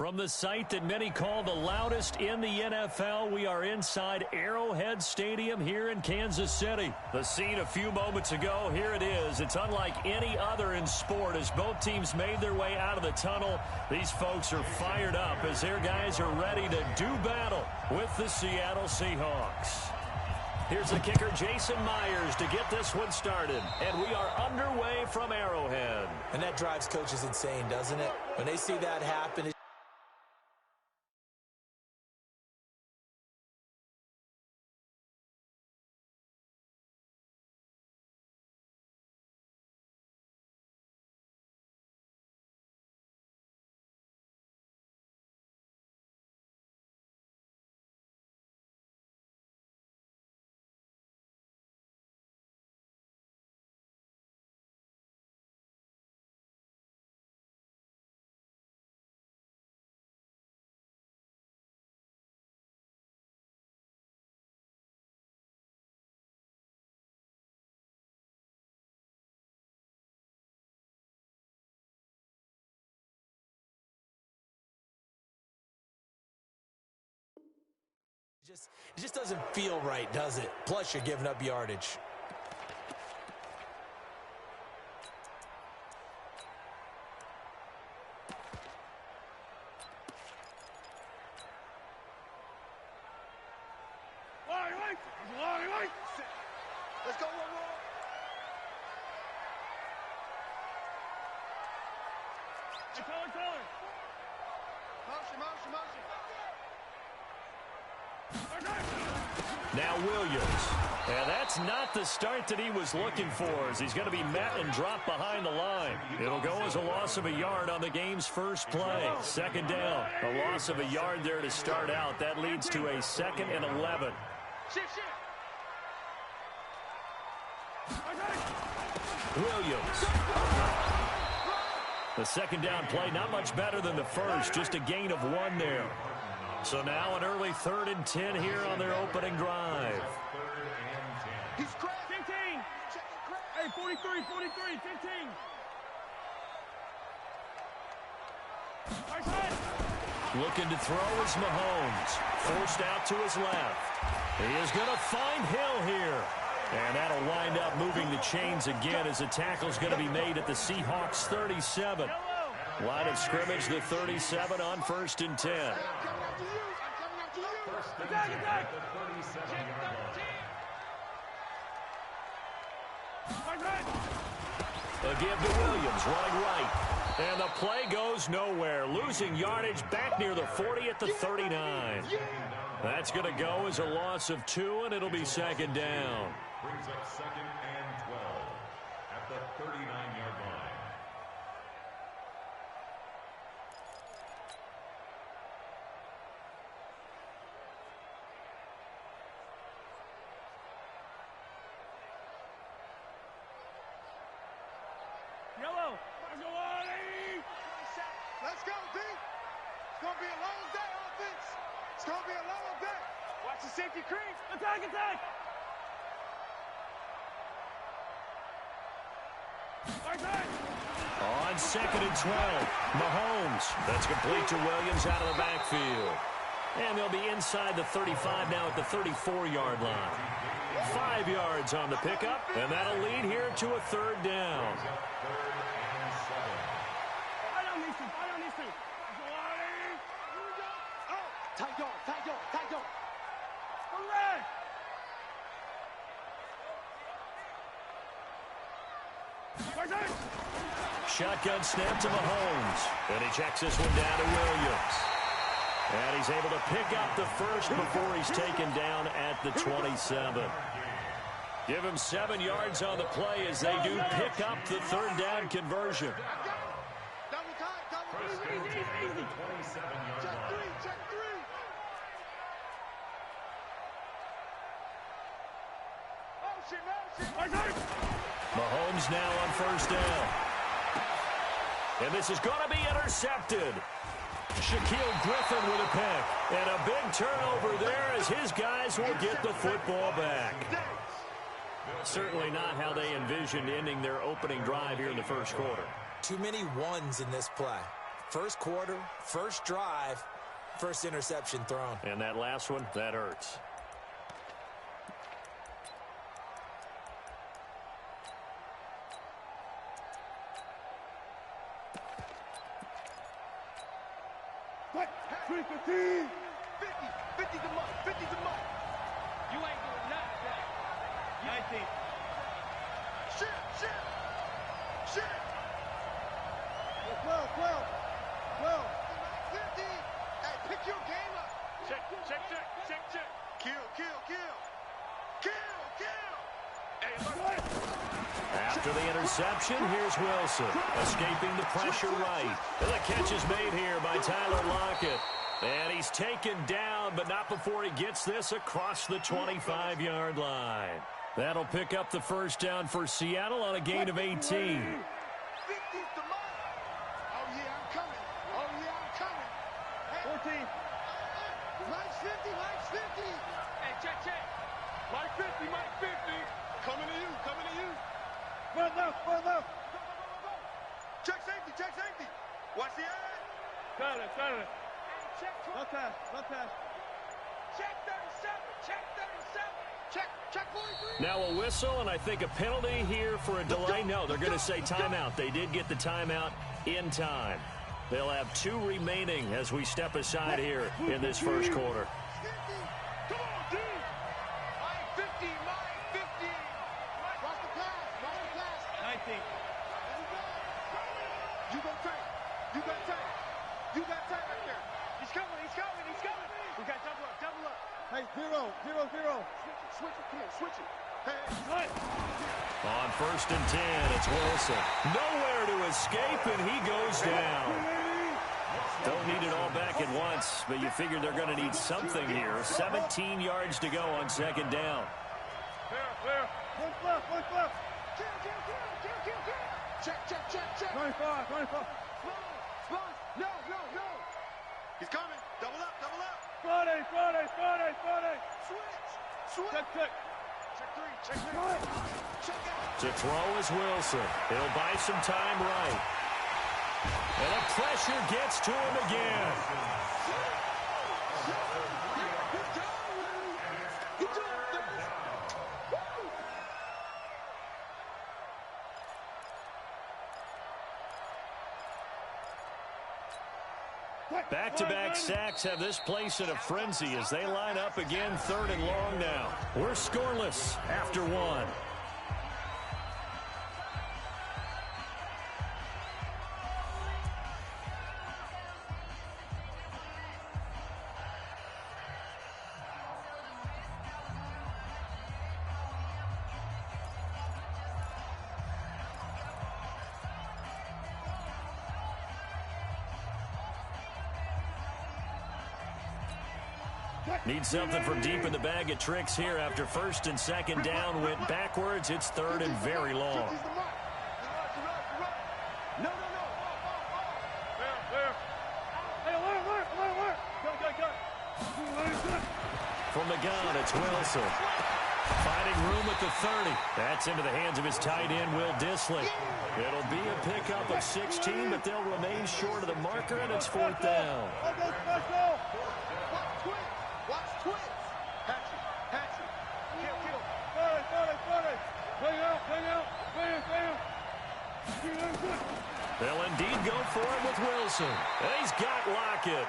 From the site that many call the loudest in the NFL, we are inside Arrowhead Stadium here in Kansas City. The scene a few moments ago, here it is. It's unlike any other in sport as both teams made their way out of the tunnel. These folks are fired up as their guys are ready to do battle with the Seattle Seahawks. Here's the kicker, Jason Myers, to get this one started. And we are underway from Arrowhead. And that drives coaches insane, doesn't it? When they see that happen, it just doesn't feel right, does it? Plus, you're giving up yardage. Let's go, one more. Hey, taller. Motion. Now Williams. And that's not the start that he was looking for as he's going to be met and dropped behind the line. It'll go as a loss of a yard on the game's first play. Second down. A loss of a yard there to start out. That leads to a 2nd and 11. Williams. The second down play, not much better than the first. Just a gain of 1 there. So now an early 3rd and 10 here on their opening drive. He's cracked. 15. Hey, 43, 15. Looking to throw is Mahomes. Forced out to his left. He is going to find Hill here. And that'll wind up moving the chains again as a tackle's going to be made at the Seahawks 37. Line of scrimmage, the 37 on 1st and 10. A give to Williams, running right. And the play goes nowhere. Losing yardage back near the 40 at the 39. That's going to go as a loss of 2, and it'll be 2nd down. Brings up 2nd and 12 at the 39-yard line. Yellow. Let's go, D. It's going to be a long day, offense. It's going to be a long day. Watch the safety creep. Attack. On 2nd and 12, Mahomes. That's complete to Williams out of the backfield. And they'll be inside the 35 now at the 34-yard line. 5 yards on the pickup, and that'll lead here to a 3rd down. I don't need to. Tight dog. Hooray! Shotgun snap to Mahomes. And he checks this one down to Williams. And he's able to pick up the first before he's taken down at the 27. Give him 7 yards on the play as they do pick up the 3rd down conversion. Check three. Mahomes now on 1st down. And this is going to be intercepted. Shaquille Griffin with a pick. And a big turnover there as his guys will get the football back. Certainly not how they envisioned ending their opening drive here in the first quarter. Too many ones in this play. First quarter, first drive, first interception thrown. And that last one, that hurts. What? 315. 50 to Mike. 50 to Mike. You ain't doing nothing today. 19. Shit. 12. 50. Hey, pick your game up. Check. Kill. Hey, look. After the interception, here's Wilson, escaping the pressure right. And the catch is made here by Tyler Lockett. And he's taken down, but not before he gets this across the 25-yard line. That'll pick up the first down for Seattle on a gain of 18. 50's the mark. Oh, yeah, I'm coming. Hey. 14. Mike's 50. Hey, check. Mike 50. Coming to you. Run left. Go. Check safety. Watch the eye. Got it. Hey, check 12. Left pass. Check 37. Check 43. Now a whistle, and I think a penalty here for a delay. No, they're going to say timeout. They did get the timeout in time. They'll have 2 remaining as we step aside here in this first quarter. 50. Come on, dude. Mike 50. Watch the pass. 19. You got tight right there. He's coming. We got double up. Hey, 0. Switch it. Come on, switch it. Hey. On first and 10, it's Wilson. Nowhere to escape, and he goes down. Don't need it all back at once, but you figure they're going to need something here. 17 yards to go on second down. Clear. One left. Kill. Check. 25. Spawn. No. He's coming. Double up. Friday. Switch. Check 3. Check out. To throw is Wilson. He'll buy some time right. And the pressure gets to him again. Back-to-back sacks have this place in a frenzy as they line up again, 3rd and long now. We're scoreless after 1. Need something from deep in the bag of tricks here after first and second down went backwards. It's 3rd and very long. No. Hey, alert. Go. From the gun, it's Wilson. Finding room at the 30. That's into the hands of his tight end, Will Dissly. It'll be a pickup of 16, but they'll remain short of the marker, and it's 4th down. Watch twins. Hatchet. Kill. 40. Hang out. They'll indeed go for it with Wilson. And he's got Lockett.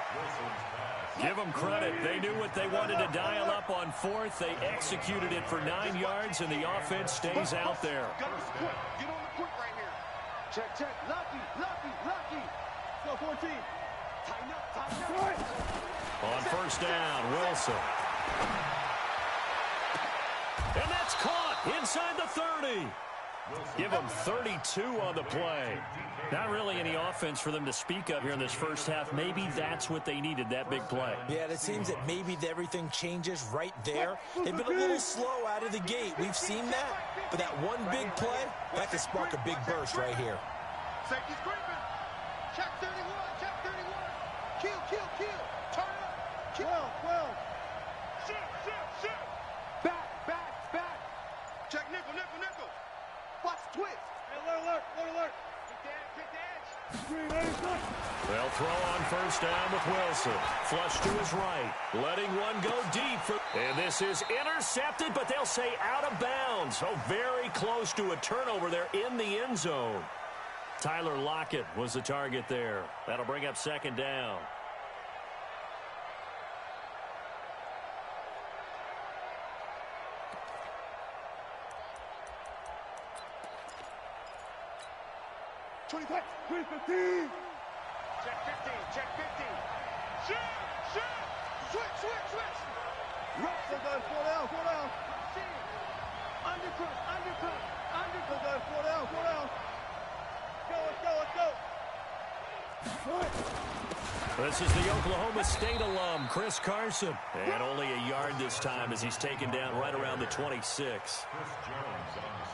Give them credit. They knew what they wanted to dial up on 4th. They executed it for 9 yards, and the offense stays out there. Get on the quick right here. Check. Lucky. Go 14. Tighten up. On first down, Wilson. And that's caught inside the 30. Give them 32 on the play. Not really any offense for them to speak of here in this first half. Maybe that's what they needed, that big play. Yeah, it seems that maybe everything changes right there. They've been a little slow out of the gate. We've seen that. But that one big play, that could spark a big burst right here. Safety's creeping. Check 31. Kill. Turn up. 12. Shoot. Back. Check nickel. Watch twist. Hey, alert. Kick the edge. They'll throw on first down with Wilson. Flush to his right. Letting one go deep. And this is intercepted, but they'll say out of bounds. Oh, very close to a turnover there in the end zone. Tyler Lockett was the target there. That'll bring up second down. Check 15. Check 15. Shoot. Switch. Rush. Go down. 4 down. Undercut. Go down. 4 down. Let's go. This is the Oklahoma State alum, Chris Carson. And only a yard this time as he's taken down right around the 26.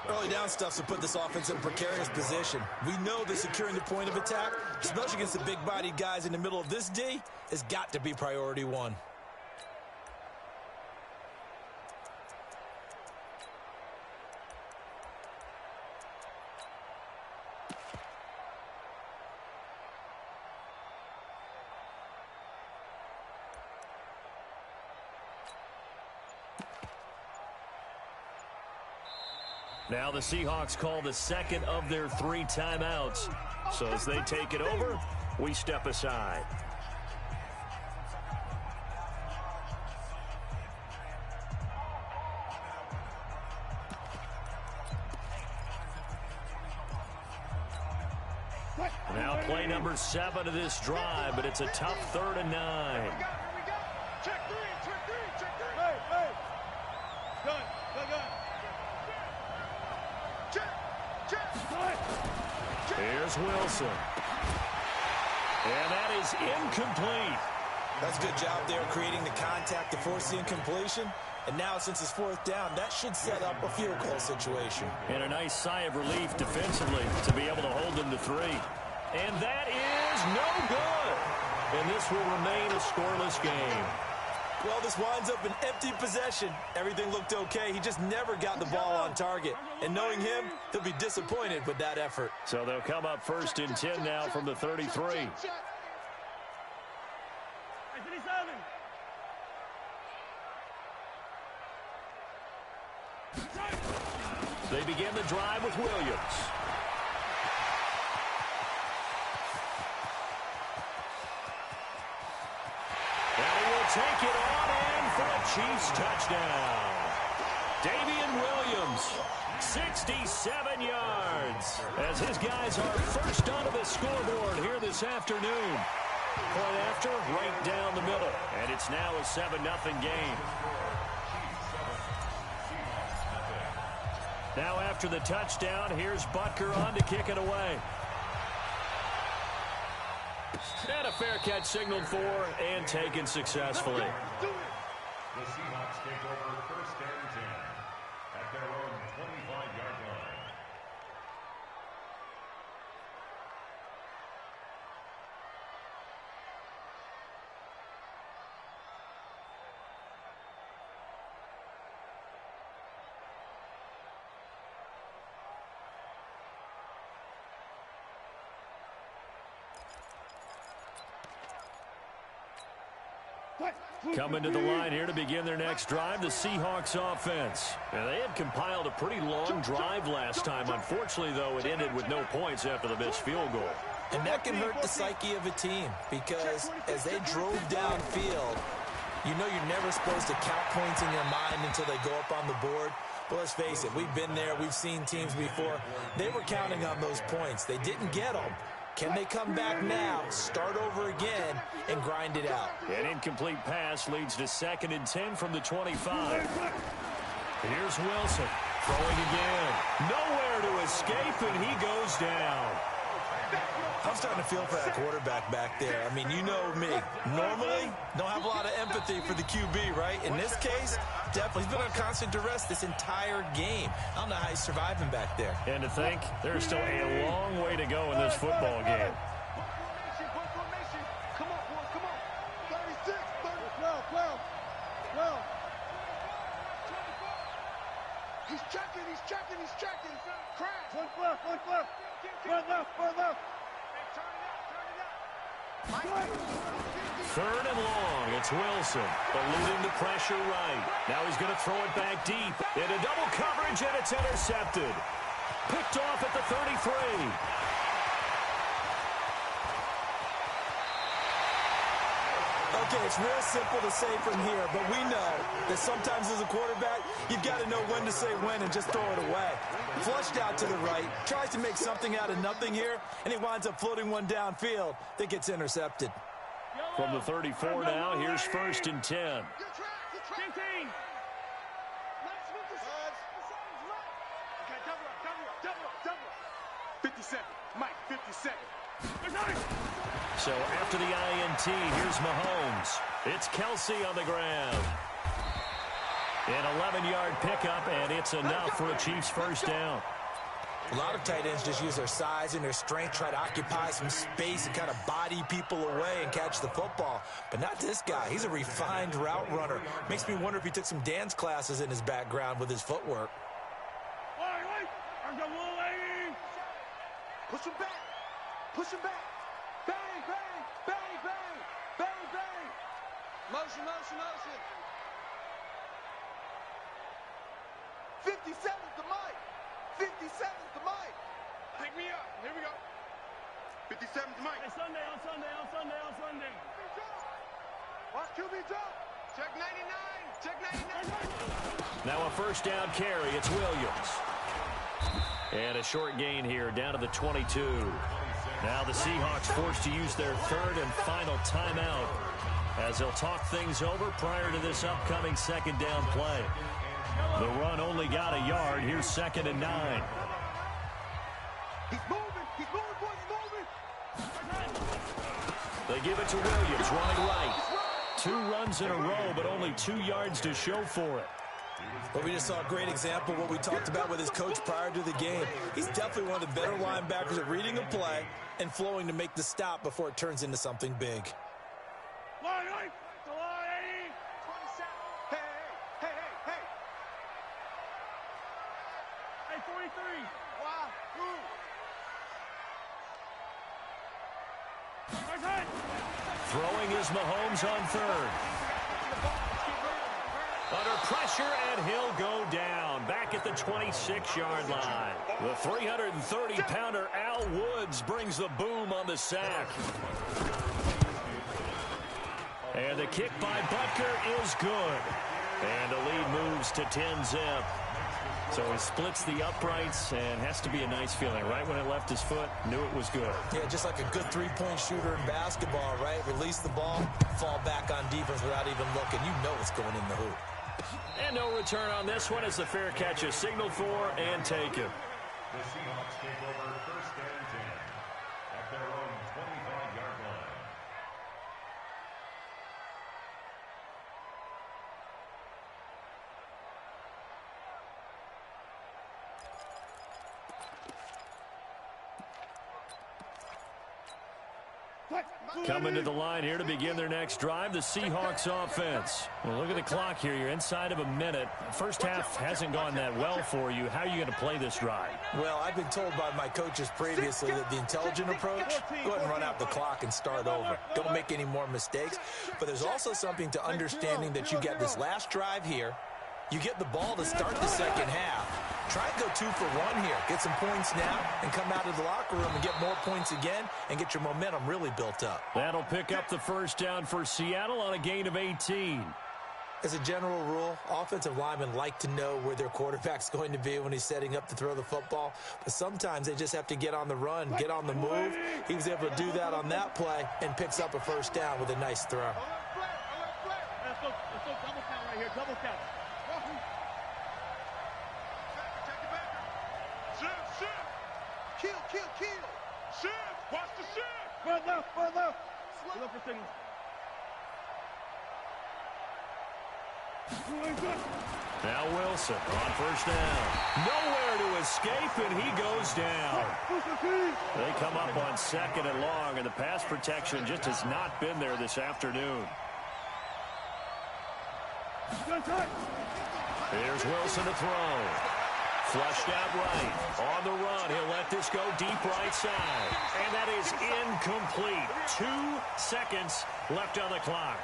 Early down stuff to put this offense in a precarious position. We know that securing the point of attack, especially against the big-bodied guys in the middle of this D, has got to be priority one. Now the Seahawks call the second of their 3 timeouts. So as they take it over, we step aside. Now play number 7 of this drive, but it's a tough 3rd and 9. Check three. Hey. Gun. Here's Wilson. And that is incomplete. That's a good job there creating the contact to force the incompletion. And now since it's 4th down, that should set up a field goal situation. And a nice sigh of relief defensively to be able to hold them to 3. And that is no good. And this will remain a scoreless game. Well, this winds up an empty possession. Everything looked okay. He just never got the ball on target. And knowing him, he'll be disappointed with that effort. So they'll come up 1st and 10 now from the 33. They begin the drive with Williams. Take it on in for a Chiefs touchdown. Damian Williams, 67 yards, as his guys are first onto the scoreboard here this afternoon. Point after, right down the middle, and it's now a 7-0 game. Now after the touchdown, here's Butker on to kick it away. And a fair catch signaled for and taken successfully. The Seahawks take over 1st and 10 at their own 25-yard line. Coming to the line here to begin their next drive, the Seahawks offense. And they had compiled a pretty long drive last time. Unfortunately, though, it ended with no points after the missed field goal. And that can hurt the psyche of a team because as they drove downfield, you know you're never supposed to count points in your mind until they go up on the board. But let's face it, we've been there. We've seen teams before. They were counting on those points. They didn't get them. Can they come back now, start over again, and grind it out? An incomplete pass leads to 2nd and 10 from the 25. Here's Wilson throwing again. Nowhere to escape, and he goes down. I'm starting to feel for that quarterback back there. I mean, you know me. Normally, don't have a lot of empathy for the QB, right? In this case, definitely. He's been on constant duress this entire game. I don't know how he's surviving back there. And to think, there's still a long way to go in this football game. Come on, boys, come on. 36, 12. He's checking. Crash. One left. Run left. Third and long. It's Wilson eluding the pressure right. Now he's going to throw it back deep. Into double coverage, and it's intercepted. Picked off at the 33. Okay, it's real simple to say from here, but we know that sometimes as a quarterback, you've got to know when to say when and just throw it away. Flushed out to the right, tries to make something out of nothing here, and he winds up floating one downfield that gets intercepted. From the 34 now, here's 1st and 10. 57, Mike, 57. So after the INT, here's Mahomes. It's Kelsey on the ground. An 11-yard pickup, and it's enough for a Chiefs first down. A lot of tight ends just use their size and their strength, try to occupy some space and kind of body people away and catch the football. But not this guy. He's a refined route runner. Makes me wonder if he took some dance classes in his background with his footwork. Push him back. Push him back. Bang, bang, bang, bang, bang, bang. Motion, motion, motion. 57's the mic. 57's the mic. Pick me up. Here we go. 57's the mic. Hey, Sunday, on Sunday, on Sunday, on Sunday. Watch QB jump. Check 99. Check 99. Now a first down carry. It's Williams. And a short gain here down to the 22. Now the Seahawks forced to use their third and final timeout as they'll talk things over prior to this upcoming second down play. The run only got a yard. Here's 2nd and 9. He's moving. He's moving, boys. He's moving. They give it to Williams, running right. 2 runs in a row, but only 2 yards to show for it. Well, we just saw a great example of what we talked about with his coach prior to the game. He's definitely one of the better linebackers at reading a play and flowing to make the stop before it turns into something big. Line, line. To line. 27. Hey, hey, hey, hey, hey. Hey, 43. Wow. Throwing is Mahomes on third. Under pressure, and he'll go down. Back at the 26-yard line. The 330-pounder Al Woods brings the boom on the sack. And the kick by Butker is good. And the lead moves to 10-zip. So he splits the uprights and has to be a nice feeling. Right when it left his foot, knew it was good. Yeah, just like a good three-point shooter in basketball, right? Release the ball, fall back on defense without even looking. You know it's going in the hoop. And no return on this one as the fair catch is signaled for and taken. The Seahawks take over 1st and 10 at their own 25-yard line. Coming to the line here to begin their next drive, the Seahawks offense. Well, look at the clock here. You're inside of a minute. First half hasn't gone that well for you. How are you going to play this drive? Well, I've been told by my coaches previously that the intelligent approach, go ahead and run out the clock and start over. Don't make any more mistakes. But there's also something to understanding that you get this last drive here. You get the ball to start the second half. Try and go 2 for 1 here. Get some points now and come out of the locker room and get more points again and get your momentum really built up. That'll pick up the first down for Seattle on a gain of 18. As a general rule, offensive linemen like to know where their quarterback's going to be when he's setting up to throw the football. But sometimes they just have to get on the run, get on the move. He was able to do that on that play and picks up a first down with a nice throw. Let's go double count right here. Double count. Kill. Shift. Watch the shift. Run left. Look for signals. Now Wilson on first down. Nowhere to escape, and he goes down. They come up on 2nd and long, and the pass protection just has not been there this afternoon. Here's Wilson to throw. Flushed out right. On the run, he'll let this go deep right side. And that is incomplete. 2 seconds left on the clock.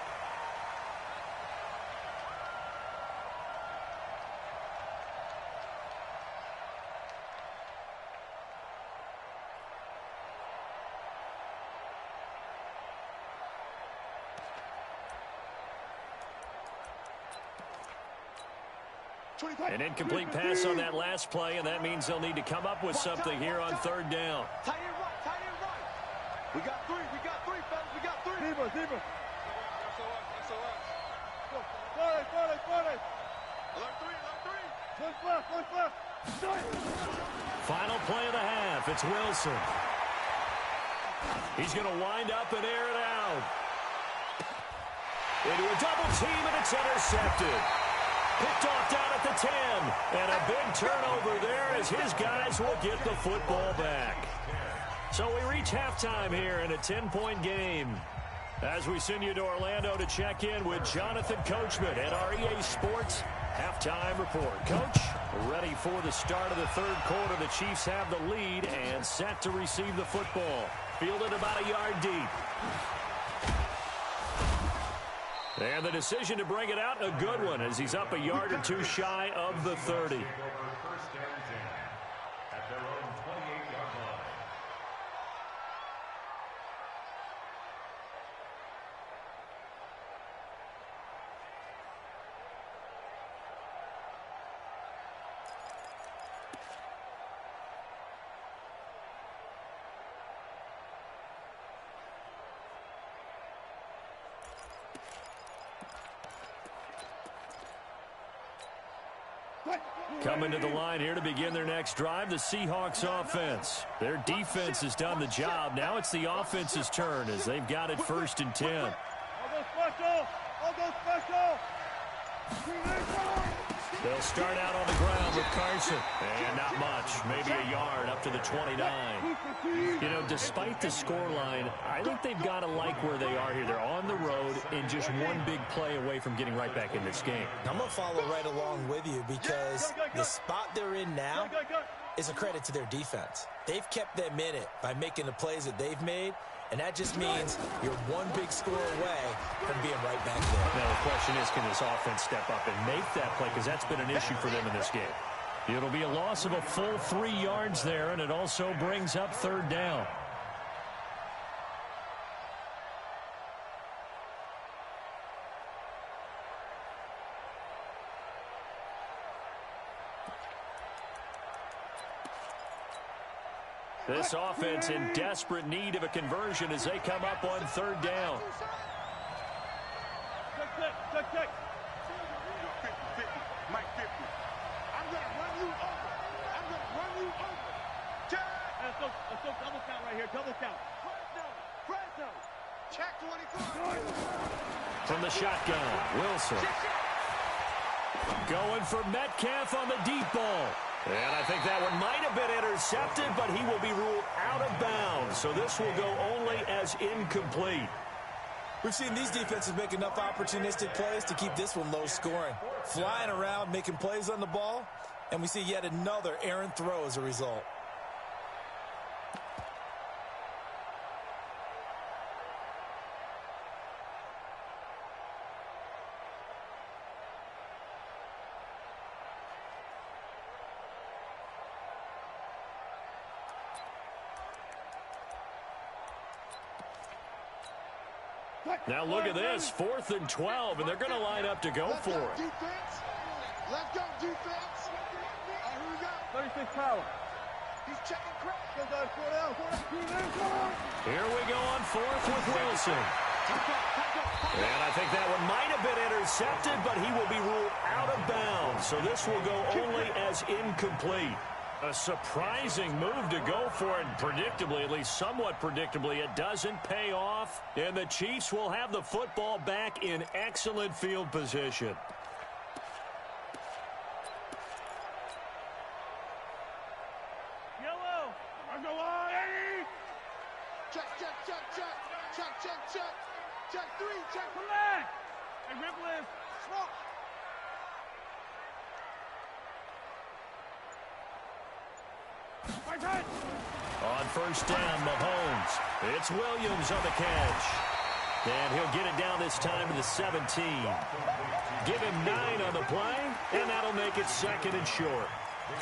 An incomplete pass on that last play, and that means they'll need to come up with something here on third down. Tight end right, tight end right. We got three, fellas, we got three. Zebra. Alert three. Push left. Final play of the half. It's Wilson. He's going to wind up and air it out. Into a double team, and it's intercepted. Picked off down at the 10. And a big turnover there as his guys will get the football back. So we reach halftime here in a 10-point game. As we send you to Orlando to check in with Jonathan Coachman at our EA Sports Halftime Report. Coach, ready for the start of the third quarter. The Chiefs have the lead and set to receive the football. Fielded about a yard deep. And the decision to bring it out, a good one, as he's up a yard or two shy of the 30. First down 10 at their own 28-yard line. Coming to the line here to begin their next drive, the Seahawks offense. Their defense has done the job. Now it's the offense's turn as they've got it 1st and 10. I'll go special. They'll start out on the ground with Carson. And not much, maybe a yard up to the 29. You know, despite the scoreline, I think they've got to like where they are here. They're on the road and just one big play away from getting right back in this game. I'm going to follow right along with you because the spot they're in now is a credit to their defense. They've kept them in it by making the plays that they've made, and that just means you're one big score away from being right back there. Now the question is, can this offense step up and make that play? Because that's been an issue for them in this game. It'll be a loss of a full 3 yards there, and it also brings up third down. This offense in desperate need of a conversion as they come up on third down. Check. 50, Mike 50. I'm going to run you over. Check. Let's go double count right here. Double count. Fresno. Check 24. From the shotgun, Wilson. Going for Metcalf on the deep ball. And I think that one might have been intercepted, but he will be ruled out of bounds. So this will go only as incomplete. We've seen these defenses make enough opportunistic plays to keep this one low scoring. Flying around, making plays on the ball, and we see yet another errant throw as a result. Now look at this, 4th and 12, and they're going to line up to go for it. Defense. Let's go, defense. All right, here we go. 36 power. He's checking crack. Here we go on 4th with Wilson. And I think that one might have been intercepted, but he will be ruled out of bounds. So this will go only as incomplete. A surprising move to go for it, predictably, at least somewhat predictably, it doesn't pay off, and the Chiefs will have the football back in excellent field position. Yellow. I'm going on. Check. Check 3. Check. Relax. Hey, Ripple is. Swap. On first down, Mahomes. It's Williams on the catch. And he'll get it down this time to the 17. Give him 9 on the play, and that'll make it 2nd and short.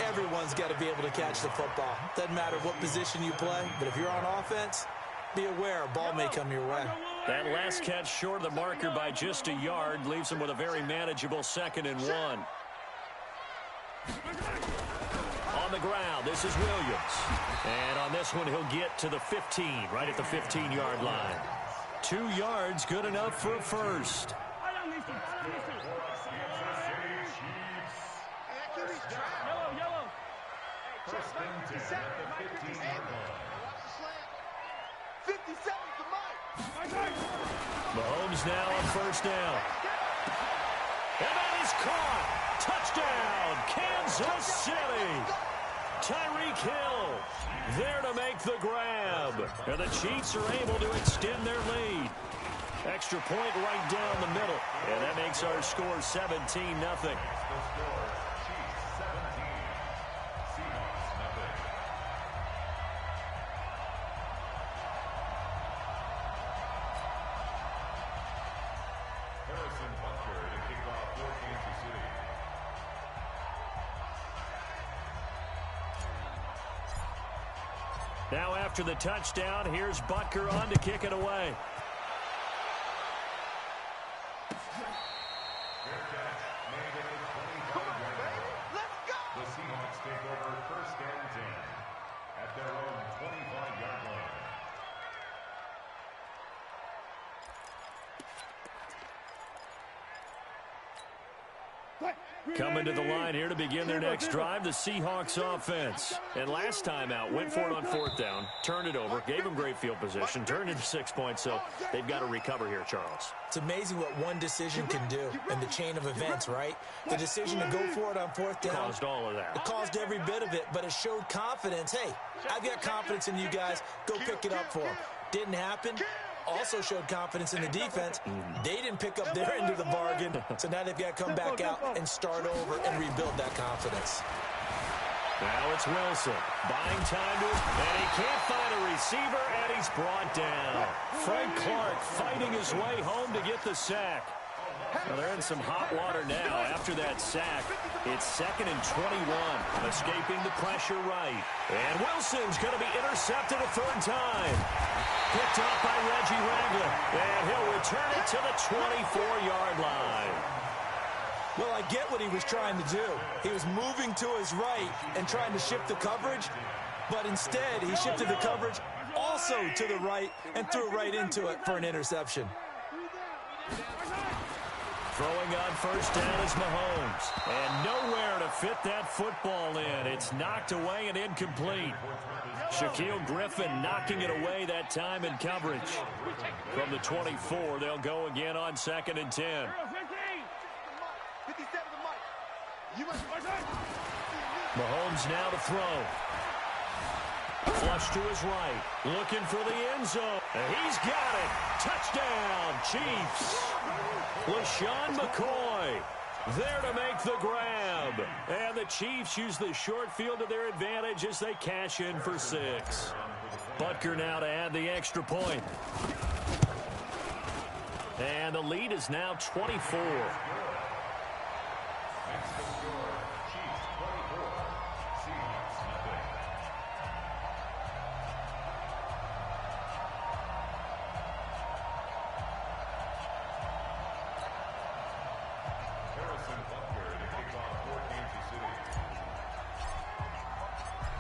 Everyone's got to be able to catch the football. Doesn't matter what position you play, but if you're on offense, be aware a ball may come your way. That last catch short of the marker by just a yard leaves him with a very manageable 2nd and 1. On the ground, this is Williams. And on this one, he'll get to the 15, right at the 15-yard line. 2 yards, good enough for a first. First and 10 at the 15-yard line. 57 to Mike. Mahomes now on first down. And that is caught. Touchdown, Kansas City. Tyreek Hill there to make the grab. And the Chiefs are able to extend their lead. Extra point right down the middle. And that makes our score 17-0. Now after the touchdown, here's Butker on to kick it away. The Seahawks take over first and 10 at their own 25-yard line. Coming to the line here to begin their next drive, the Seahawks offense. And last time out, went for it on fourth down, turned it over, gave them great field position, turned into 6 points, so they've got to recover here, Charles. It's amazing what one decision can do in the chain of events, right? The decision to go for it on fourth down. Caused all of that. It caused every bit of it, but it showed confidence. Hey, I've got confidence in you guys. Go pick it up for them. Didn't happen. Also showed confidence in the defense. They didn't pick up their end of the bargain, so now they've got to come back out and start over and rebuild that confidence. Now it's Wilson, buying time to him, and he can't find a receiver, and he's brought down. Frank Clark fighting his way home to get the sack. Well, they're in some hot water now after that sack. It's 2nd and 21, escaping the pressure right. And Wilson's going to be intercepted a 3rd time. Picked up by Reggie Ragland, and he'll return it to the 24-yard line. Well, I get what he was trying to do. He was moving to his right and trying to shift the coverage, but instead he shifted the coverage also to the right and threw right into it for an interception. Throwing on first down is Mahomes. And nowhere to fit that football in. It's knocked away and incomplete. Shaquille Griffin knocking it away that time in coverage. From the 24, they'll go again on 2nd and 10. 57 to Mike. Mahomes now to throw. Flush to his right. Looking for the end zone. And he's got it. Touchdown, Chiefs. LaShawn McCoy there to make the grab. And the Chiefs use the short field to their advantage as they cash in for 6. Butker now to add the extra point. And the lead is now 24.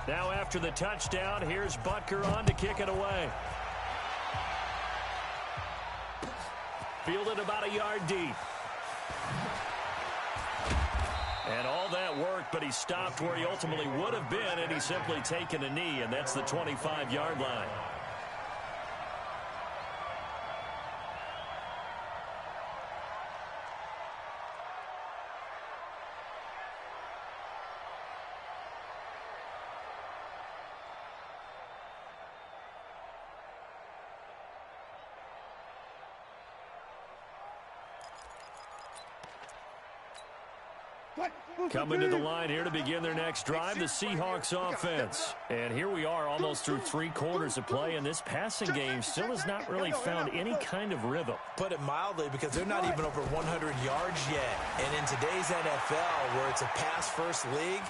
Now after the touchdown, here's Butker on to kick it away. Fielded about a yard deep. And all that worked, but he stopped where he ultimately would have been, and he's simply taken a knee, and that's the 25-yard line. Coming to the line here to begin their next drive, the Seahawks offense. And here we are almost through 3 quarters of play, and this passing game still has not really found any kind of rhythm. Put it mildly, because they're not even over 100 yards yet. And in today's NFL, where it's a pass-first league,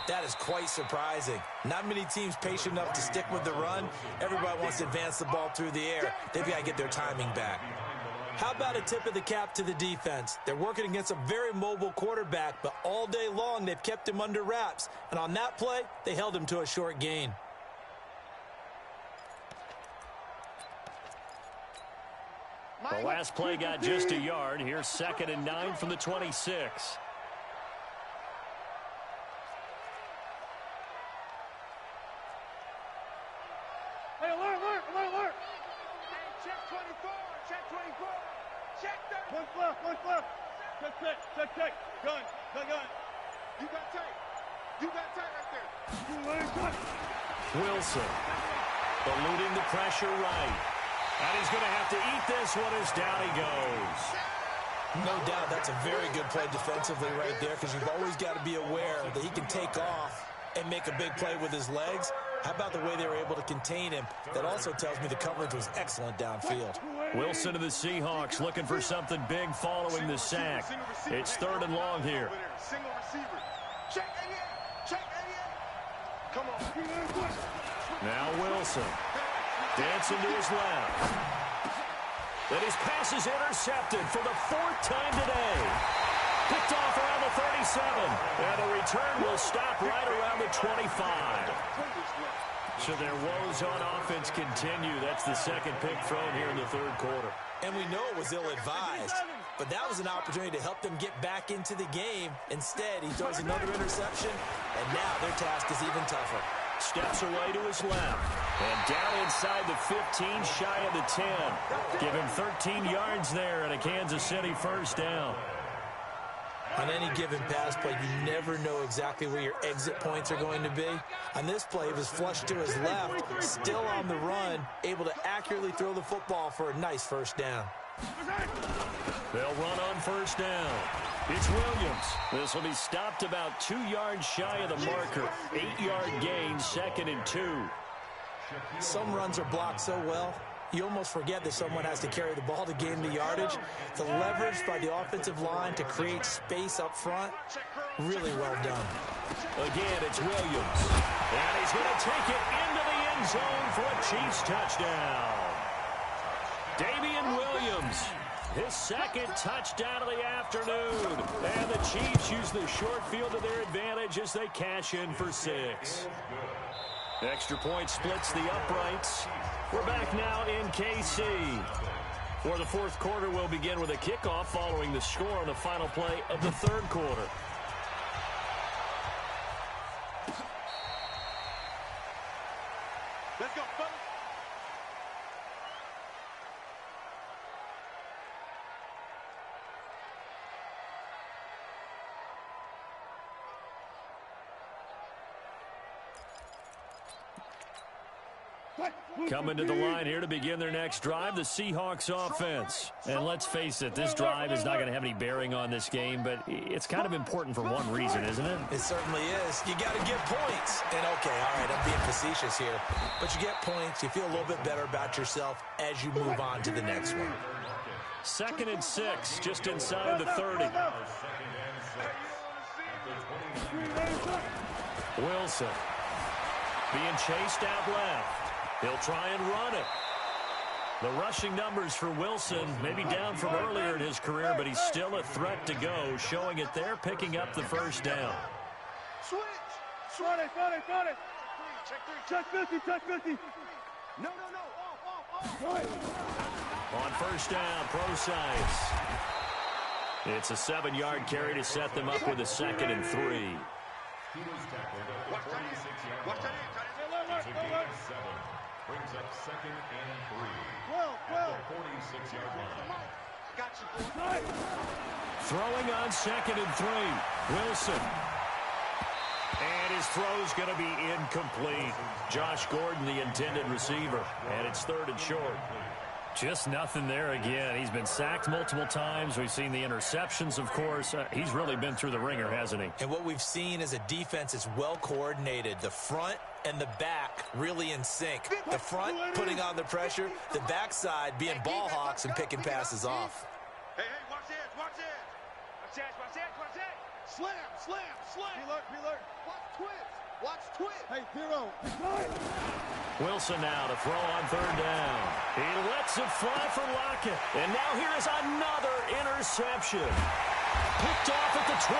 that is quite surprising. Not many teams patient enough to stick with the run. Everybody wants to advance the ball through the air. They've got to get their timing back. How about a tip of the cap to the defense? They're working against a very mobile quarterback, but all day long they've kept him under wraps. And on that play, they held him to a short gain. The last play got just a yard. Here's 2nd and 9 from the 26. Hey, alert! Check 24. Check 24. Check 30. One left. Check. Gun. You got tight right there. Wilson eluding the pressure right. And he's going to have to eat this one as down he goes. No doubt that's a very good play defensively right there, because you've always got to be aware that he can take off and make a big play with his legs. How about the way they were able to contain him? That also tells me the coverage was excellent downfield. Wilson to the Seahawks looking for something big following the sack. It's 3rd and long here. Single receiver. Check 88. Check 88. Come on. Now Wilson dancing to his left. Then his pass is intercepted for the 4th time today. Picked off around the 37. And the return will stop right around the 25. So their woes on offense continue. That's the 2nd pick thrown here in the 3rd quarter. And we know it was ill-advised, but that was an opportunity to help them get back into the game. Instead, he throws another interception, and now their task is even tougher. Steps away to his left. And down inside the 15, shy of the 10. Give him 13 yards there and a Kansas City 1st down. On any given pass play, you never know exactly where your exit points are going to be. On this play, it was flushed to his left, still on the run, able to accurately throw the football for a nice 1st down. They'll run on 1st down. It's Williams. This will be stopped about 2 yards shy of the marker. 8-yard gain, 2nd and 2. Some runs are blocked so well, you almost forget that someone has to carry the ball to gain the yardage. The leverage by the offensive line to create space up front, really well done. Again, it's Williams. And he's going to take it into the end zone for a Chiefs touchdown. Damian Williams, his 2nd touchdown of the afternoon. And the Chiefs use the short field to their advantage as they cash in for 6. Extra point splits the uprights. We're back now in KC. For the 4th quarter, we'll begin with a kickoff following the score on the final play of the 3rd quarter. Let's go, fellas. Coming to the line here to begin their next drive, the Seahawks offense. And let's face it, this drive is not going to have any bearing on this game, but it's kind of important for one reason, isn't it? It certainly is. You got to get points. And okay, all right, I'm being facetious here. But you get points, you feel a little bit better about yourself as you move on to the next one. 2nd and 6, just inside the 30. Wilson being chased out left. He'll try and run it. The rushing numbers for Wilson may be down from earlier in his career, but he's still a threat to go, showing it there, picking up the 1st down. Switch. Got it. Check 50. No. Off. On 1st down, Procise. It's a 7-yard carry to set them up with a 2nd and 3. He was tackled at the 46-yard Watch that line. in. It's a gain of 7. Brings up 2nd and 3. At the 46-yard line. Got you. Throwing on 2nd and 3. Wilson. And his throw's going to be incomplete. Josh Gordon, the intended receiver. And it's 3rd and short. Just nothing there again. He's been sacked multiple times. We've seen the interceptions, of course. He's really been through the ringer, hasn't he? And what we've seen is a defense that's well coordinated. The front and the back really in sync. The front putting on the pressure, the backside being ball hawks and picking passes off. Hey, watch it, watch it. Watch it, watch it, watch it. Slam, slam, slam. Preload. Watch twist. Hey, Hero. Wilson now to throw on third down. He lets it fly for Lockett. And now here's another interception. Picked off at the 21.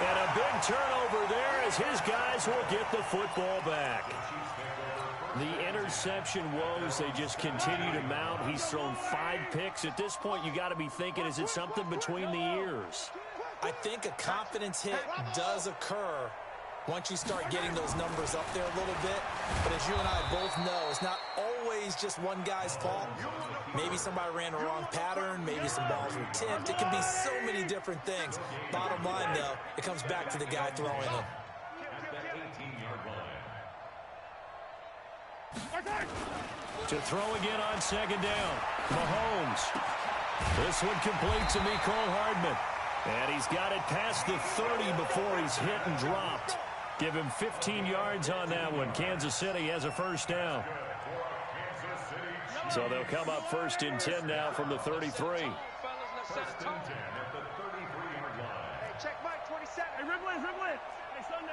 And a big turnover there as his guys will get the football back. The interception woes, they just continue to mount. He's thrown 5 picks. At this point, you got to be thinking, is it something between the ears? I think a confidence hit does occur once you start getting those numbers up there a little bit. But as you and I both know, it's not always just one guy's fault. Maybe somebody ran the wrong pattern. Maybe some balls were tipped. It can be so many different things. Bottom line, though, it comes back to the guy throwing them. To throw again on second down. Mahomes. This one complete to Mecole Hardman. And he's got it past the 30 before he's hit and dropped. Give him 15 yards on that one. Kansas City has a first down. So they'll come up first and 10 now from the 33. Hey, check Mike, 27. Hey, dribble in. Hey, Sunday.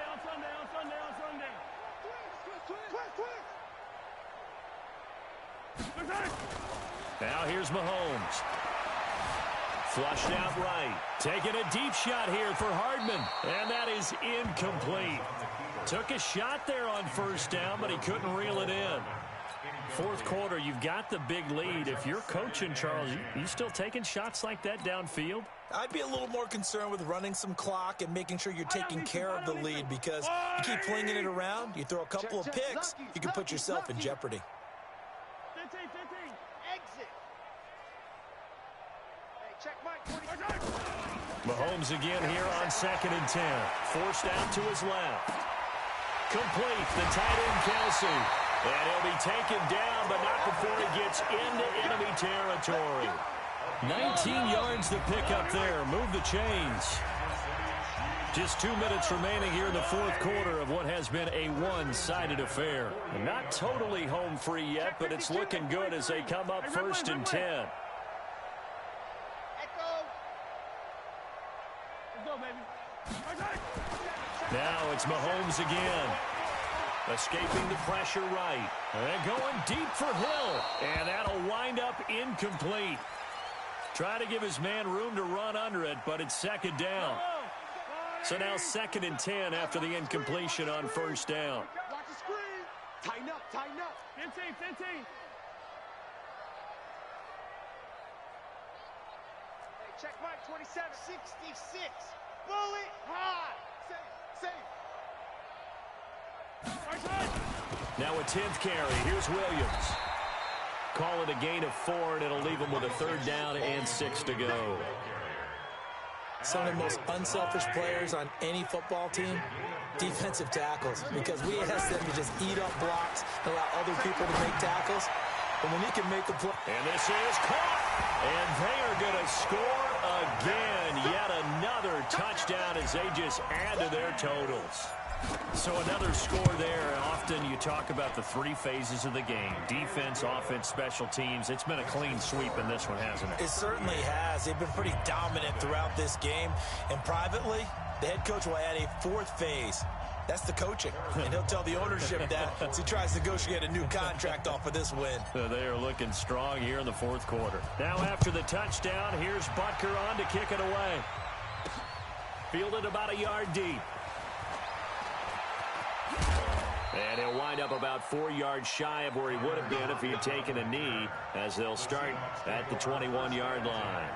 Now here's Mahomes. Flushed out right. Taking a deep shot here for Hardman. And that is incomplete. Took a shot there on first down, but he couldn't reel it in. Fourth quarter, you've got the big lead. If you're coaching, Charles, you still taking shots like that downfield? I'd be a little more concerned with running some clock and making sure you're taking care of the lead, because you keep flinging it around, you throw a couple of picks, you can put yourself in jeopardy. 15. Exit. Hey, check Mike, 20. Mahomes again here on second and 10. Forced out to his left. Complete, the tight end Kelsey. And he'll be taken down, but not before he gets into enemy territory. 19 yards to pick up there. Move the chains. Just 2 minutes remaining here in the fourth quarter of what has been a one-sided affair. Not totally home free yet, but it's looking good as they come up first and 10. Let's go, baby. Now it's Mahomes again. Escaping the pressure right. And going deep for Hill. And that'll wind up incomplete. Try to give his man room to run under it, but it's second down. So now second and 10 after the incompletion on first down. Watch the screen. Tighten up. 15. Hey, check Mike, 27. 66. Bullet high. Safe. Now a 10th carry. Here's Williams. Call it a gain of 4, and it'll leave him with a third down and 6 to go. Some of the most unselfish players on any football team, defensive tackles, because we ask them to just eat up blocks and allow other people to make tackles. But when he can make a play. And this is caught. And they are going to score again. Yet another touchdown as they just add to their totals. So another score there. Often you talk about the 3 phases of the game. Defense, offense, special teams. It's been a clean sweep in this one, hasn't it? It certainly has. They've been pretty dominant throughout this game. And privately, the head coach will add a 4th phase. That's the coaching. And he'll tell the ownership that as he tries to negotiate a new contract off of this win. They are looking strong here in the fourth quarter. Now after the touchdown, here's Butker on to kick it away. Fielded about a yard deep. And he'll wind up about 4 yards shy of where he would have been if he had taken a knee, as they'll start at the 21-yard line.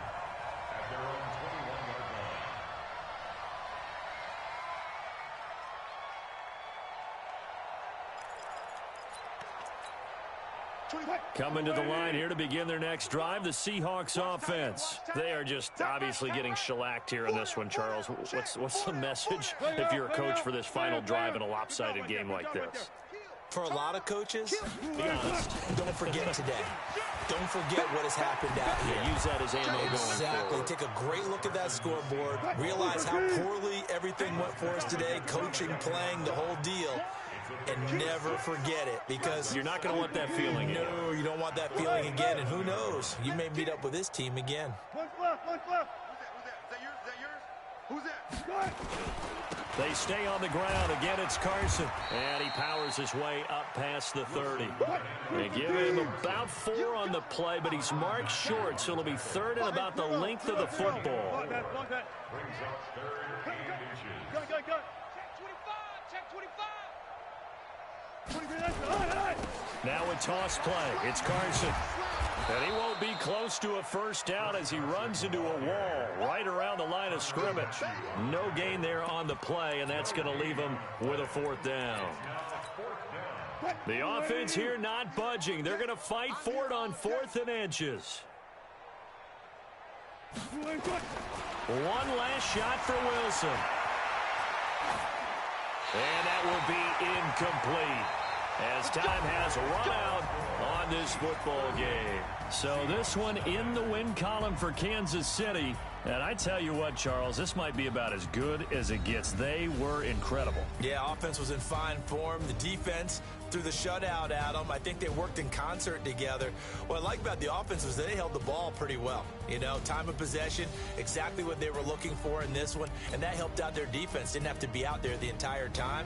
Coming to the line here to begin their next drive, the Seahawks offense. They are just obviously getting shellacked here in this one, Charles. What's the message if you're a coach for this final drive in a lopsided game like this? For a lot of coaches, be honest, don't forget today. Don't forget what has happened out here. Yeah, use that as ammo going Exactly. forward. Take a great look at that scoreboard. Realize how poorly everything went for us today, coaching, playing, the whole deal. And never forget it, because You're not going to want that feeling again. no, you don't want that feeling again. And who knows? You may meet up with this team again. One's left, one's left. Who's that? Is that yours? Is that yours? Who's that? They stay on the ground. Again, it's Carson. And he powers his way up past the 30. They give him about 4 on the play, but he's marked short, so it'll be third and about the length of the football. Long that. Brings up third and inches. Go. Check 25. Check 25. Now a toss play. It's Carson. And he won't be close to a first down as he runs into a wall right around the line of scrimmage. No gain there on the play, and that's going to leave him with a 4th down. The offense here not budging. They're going to fight for it on 4th and inches. One last shot for Wilson. And that will be incomplete, as time has run out on this football game. So this one in the win column for Kansas City. And I tell you what, Charles, this might be about as good as it gets. They were incredible. Yeah, offense was in fine form. The defense through the shutout, Adam. I think they worked in concert together. What I like about the offense was they held the ball pretty well. You know, time of possession, exactly what they were looking for in this one. And that helped out their defense. Didn't have to be out there the entire time.